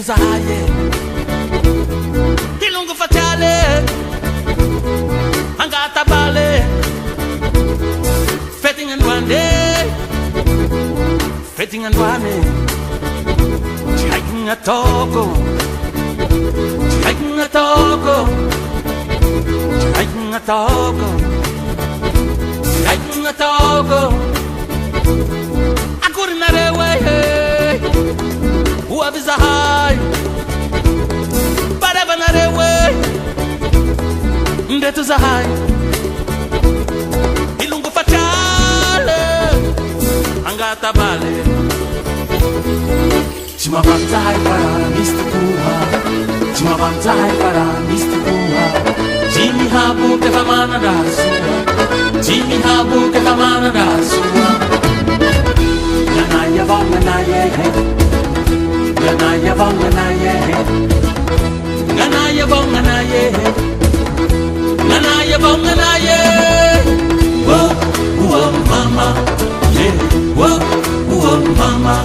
Zahaye Ilungu fatale Angata bale Fetting and one day Fetting and one Hiking a togo Hiking a togo Hiking a togo Hiking a togo I couldn't let away Who have is a high But ever not away That is a high Ilungu fatale Angata bale Chimabanzai para Mr. Kuha Chimabanzai para Mr. Kuha Jimmy Habu ke famana da sua Jimmy Habu ke famana da sua Ganaya bang ganaya Ganaya bang ganaya Ganaya bang ganaya Ganaya bang ganaya Whoa, whoa mama Yeah, whoa, whoa mama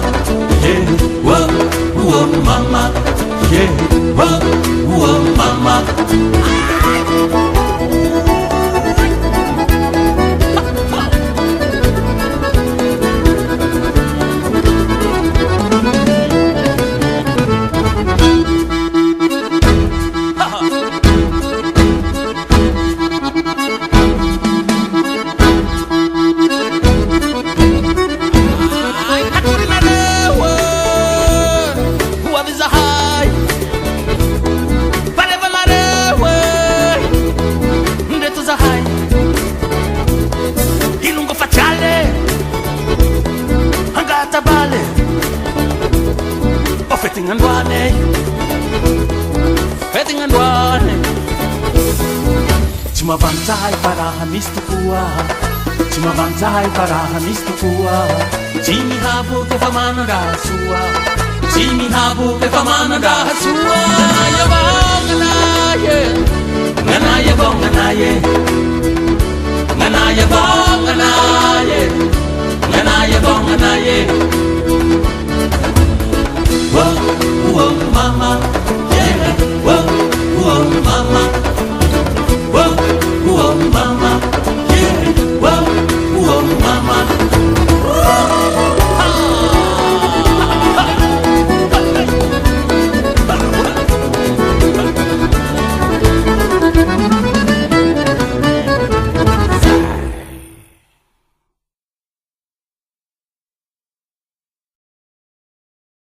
Yeah, whoa, whoa mama Yeah, whoa, whoa mama Fetting and one Chimabanzai para Mr. Kua Chimabanzai para Mr. Kua Jimmy Habu ke famana da sua Jimmy Habu ke famana da sua Ganaya bang ganaye Ganaya bang ganaye Ganaya bang ganaye Ganaya bang ganaye